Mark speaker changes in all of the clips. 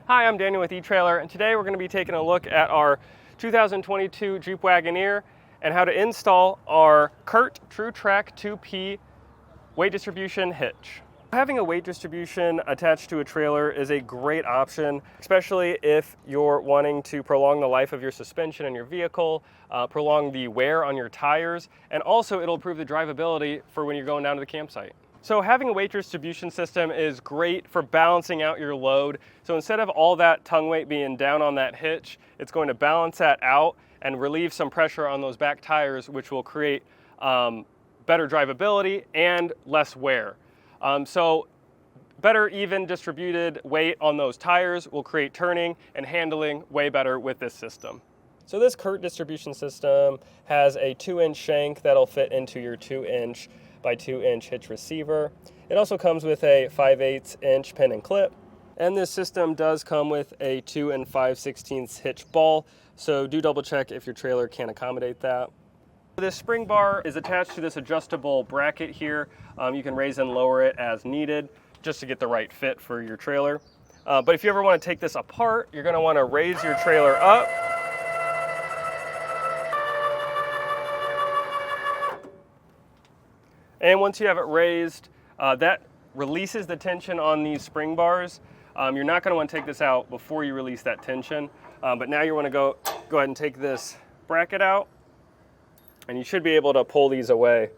Speaker 1: Hi, I'm Daniel with eTrailer, and today we're going to be taking a look at our 2022 Jeep Wagoneer and how to install our CURT TruTrack 2P weight distribution hitch. Having a weight distribution attached to a trailer is a great option, especially if you're wanting to prolong the life of your suspension in your vehicle, prolong the wear on your tires, and also it'll improve the drivability for when you're going down to the campsite. So having a weight distribution system is great for balancing out your load. So instead of all that tongue weight being down on that hitch, it's going to balance that out and relieve some pressure on those back tires, which will create better drivability and less wear. So better even distributed weight on those tires will create turning and handling way better with this system. So this CURT distribution system has a 2-inch shank that'll fit into your 2-inch by 2-inch hitch receiver. It also comes with a 5/8 inch pin and clip. And this system does come with a 2 5/16 hitch ball. So do double check if your trailer can accommodate that. This spring bar is attached to this adjustable bracket here. You can raise and lower it as needed just to get the right fit for your trailer. But if you ever want to take this apart, you're going to want to raise your trailer up. And once you have it raised, that releases the tension on these spring bars. You're not going to want to take this out before you release that tension. But now you want to go ahead and take this bracket out. And you should be able to pull these away.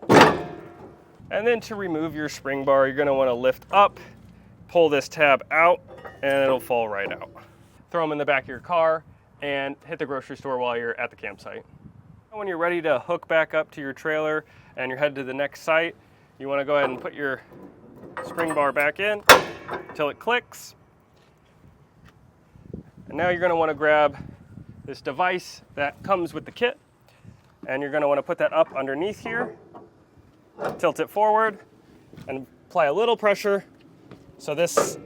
Speaker 1: And then to remove your spring bar, you're going to want to lift up, pull this tab out, and it'll fall right out. Throw them in the back of your car and hit the grocery store while you're at the campsite. When you're ready to hook back up to your trailer and you're headed to the next site, you want to go ahead and put your spring bar back in until it clicks. And now you're going to want to grab this device that comes with the kit, and you're going to want to put that up underneath here, tilt it forward, and apply a little pressure so this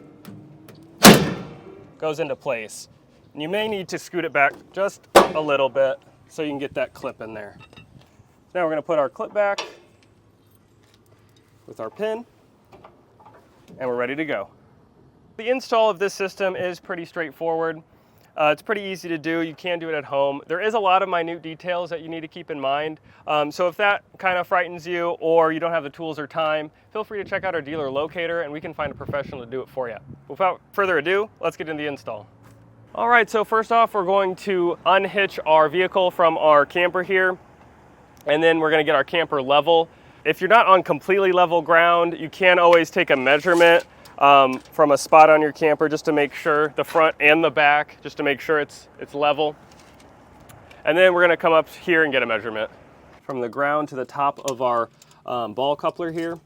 Speaker 1: goes into place. And you may need to scoot it back just a little bit so you can get that clip in there. Now we're going to put our clip back with our pin, and we're ready to go. The install of this system is pretty straightforward. It's pretty easy to do. You can do it at home. There is a lot of minute details that you need to keep in mind. So if that kind of frightens you or you don't have the tools or time, feel free to check out our dealer locator and we can find a professional to do it for you. Without further ado, let's get into the install. All right, so first off, we're going to unhitch our vehicle from our camper here, and then we're going to get our camper level. If you're not on completely level ground, you can always take a measurement from a spot on your camper just to make sure, the front and the back, just to make sure it's level. And then we're going to come up here and get a measurement from the ground to the top of our ball coupler here.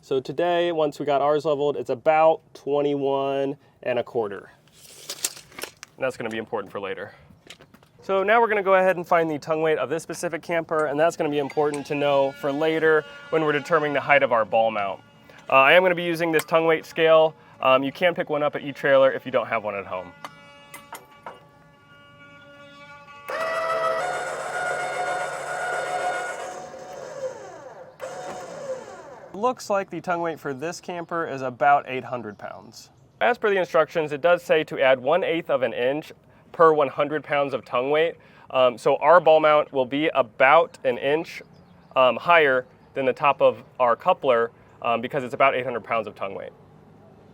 Speaker 1: So today, once we got ours leveled, it's about 21 1/4. And that's going to be important for later. So now we're going to go ahead and find the tongue weight of this specific camper, and that's going to be important to know for later when we're determining the height of our ball mount. I am going to be using this tongue weight scale. You can pick one up at eTrailer if you don't have one at home. It looks like the tongue weight for this camper is about 800 pounds. As per the instructions, it does say to add 1/8 of an inch per 100 pounds of tongue weight. So our ball mount will be about an inch higher than the top of our coupler because it's about 800 pounds of tongue weight.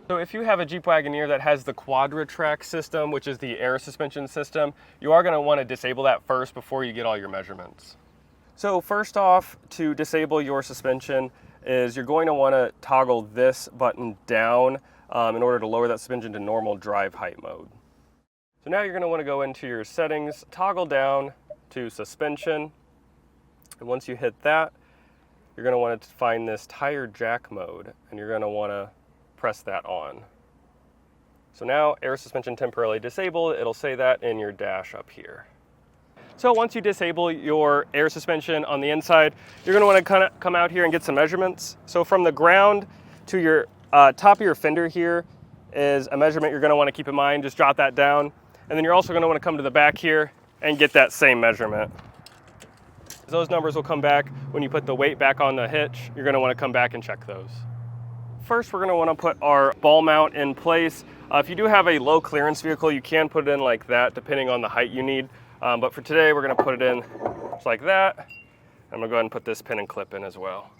Speaker 1: So if you have a Jeep Wagoneer that has the CURT system, which is the air suspension system, you are going to want to disable that first before you get all your measurements. So first off, to disable your suspension is you're going to want to toggle this button down in order to lower that suspension to normal drive height mode. So now you're going to want to go into your settings, toggle down to suspension, and once you hit that, you're going to want to find this tire jack mode, and you're going to want to press that on. So now air suspension temporarily disabled. It'll say that in your dash up here. So once you disable your air suspension on the inside, you're going to want to kind of come out here and get some measurements. So from the ground to your top of your fender here is a measurement you're going to want to keep in mind. Just jot that down. And then you're also going to want to come to the back here and get that same measurement. Those numbers will come back when you put the weight back on the hitch. You're going to want to come back and check those. First, we're going to want to put our ball mount in place. If you do have a low clearance vehicle, you can put it in like that, depending on the height you need. But for today, we're going to put it in just like that. I'm going to go ahead and put this pin and clip in as well.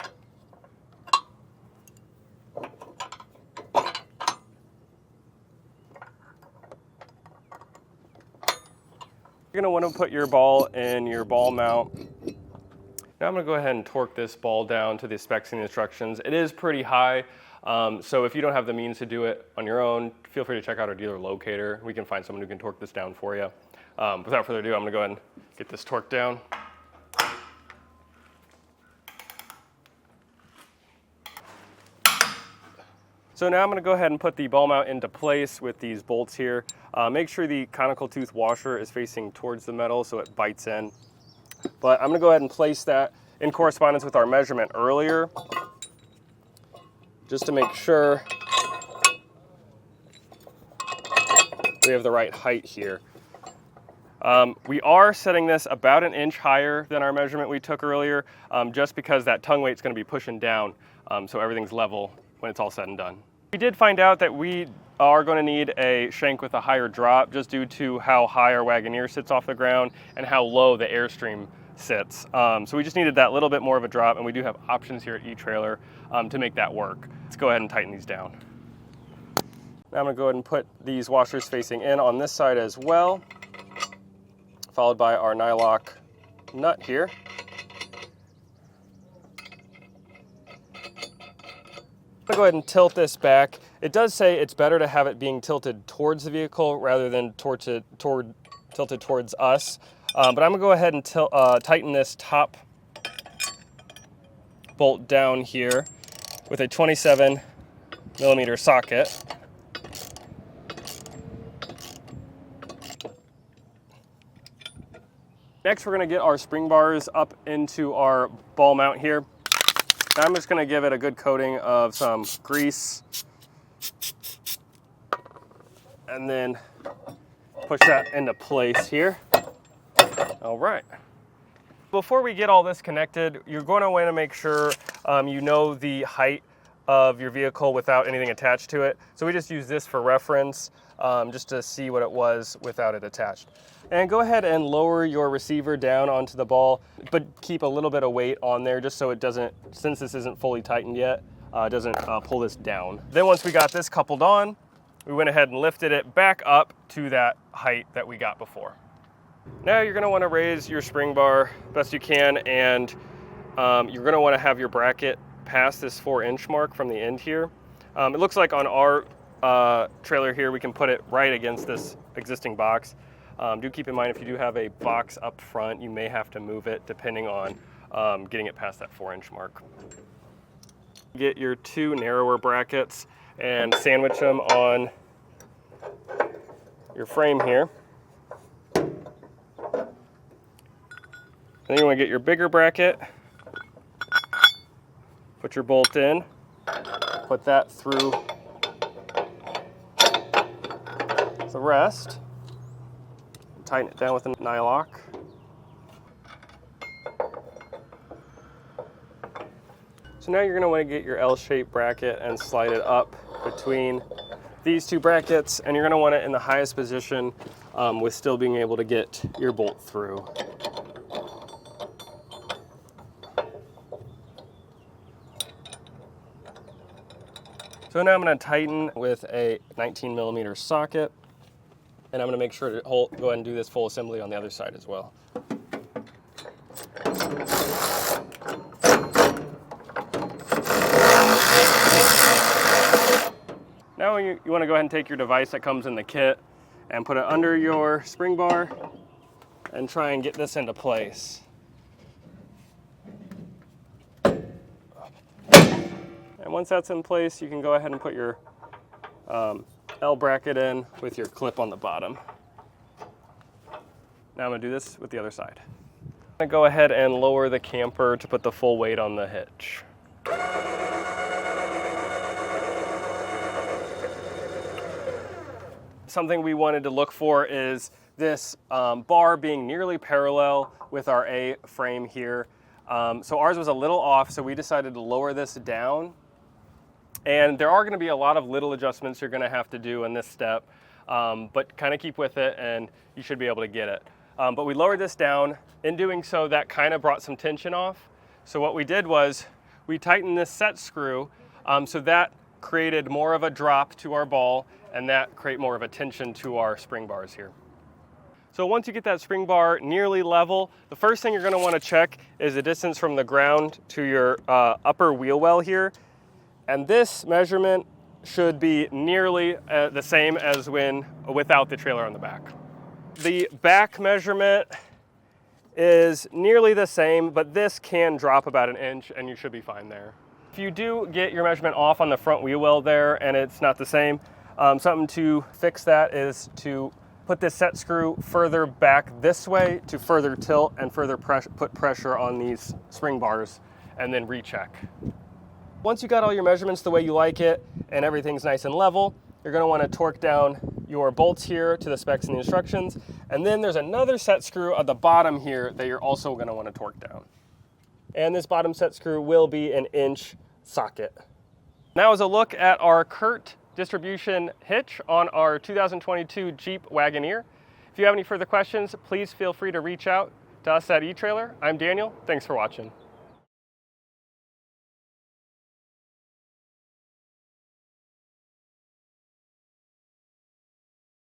Speaker 1: You're going to want to put your ball in your ball mount. Now I'm going to go ahead and torque this ball down to the specs and the instructions. It is pretty high, so if you don't have the means to do it on your own, feel free to check out our dealer locator. We can find someone who can torque this down for you. Without further ado, I'm going to go ahead and get this torqued down. So now I'm going to go ahead and put the ball mount into place with these bolts here. Make sure the conical tooth washer is facing towards the metal so it bites in. But I'm going to go ahead and place that in correspondence with our measurement earlier, just to make sure we have the right height here. We are setting this about an inch higher than our measurement we took earlier, just because that tongue weight's going to be pushing down, so everything's level when it's all said and done. We did find out that we are going to need a shank with a higher drop, just due to how high our Wagoneer sits off the ground and how low the Airstream sits. So we just needed that little bit more of a drop, and we do have options here at eTrailer to make that work. Let's go ahead and tighten these down. Now I'm going to go ahead and put these washers facing in on this side as well, followed by our nylock nut here. I'm going to go ahead and tilt this back. It does say it's better to have it being tilted towards the vehicle rather than tilted towards us. But I'm going to go ahead and tighten this top bolt down here with a 27mm socket. Next, we're going to get our spring bars up into our ball mount here. Now I'm just going to give it a good coating of some grease and then push that into place here. All right. Before we get all this connected, you're going to want to make sure you know the height of your vehicle without anything attached to it. So we just use this for reference, just to see what it was without it attached. And go ahead and lower your receiver down onto the ball, but keep a little bit of weight on there just so it doesn't, since this isn't fully tightened yet, doesn't pull this down. Then once we got this coupled on, we went ahead and lifted it back up to that height that we got before. Now you're going to want to raise your spring bar best you can, and you're going to want to have your bracket past this 4-inch mark from the end here. It looks like on our trailer here we can put it right against this existing box. Do keep in mind, if you do have a box up front, you may have to move it depending on getting it past that 4-inch mark. Get your 2 narrower brackets and sandwich them on your frame here. Then you want to get your bigger bracket, put your bolt in, put that through the rest, tighten it down with a nylock. So now you're going to want to get your L-shaped bracket and slide it up between these 2 brackets, and you're going to want it in the highest position with still being able to get your bolt through. So now I'm going to tighten with a 19mm socket, and I'm going to make sure to go ahead and do this full assembly on the other side as well. Now you want to go ahead and take your device that comes in the kit and put it under your spring bar and try and get this into place. And once that's in place, you can go ahead and put your L bracket in with your clip on the bottom. Now I'm going to do this with the other side. I'm going to go ahead and lower the camper to put the full weight on the hitch. Something we wanted to look for is this bar being nearly parallel with our A frame here. So ours was a little off, so we decided to lower this down And there are going to be a lot of little adjustments you're going to have to do in this step, but kind of keep with it and you should be able to get it. But we lowered this down. In doing so, that kind of brought some tension off. So what we did was we tightened this set screw, so that created more of a drop to our ball, and that create more of a tension to our spring bars here. So once you get that spring bar nearly level, the first thing you're going to want to check is the distance from the ground to your upper wheel well here. And this measurement should be nearly the same as when without the trailer on the back. The back measurement is nearly the same, but this can drop about 1 inch and you should be fine there. If you do get your measurement off on the front wheel well there and it's not the same, something to fix that is to put this set screw further back this way to further tilt and further put pressure on these spring bars, and then recheck. Once you got all your measurements the way you like it and everything's nice and level, you're going to want to torque down your bolts here to the specs and the instructions, and then there's another set screw at the bottom here that you're also going to want to torque down. And this bottom set screw will be an 1-inch socket. Now is a look at our CURT distribution hitch on our 2022 Jeep Wagoneer. If you have any further questions, please feel free to reach out to us at eTrailer. I'm Daniel. Thanks for watching.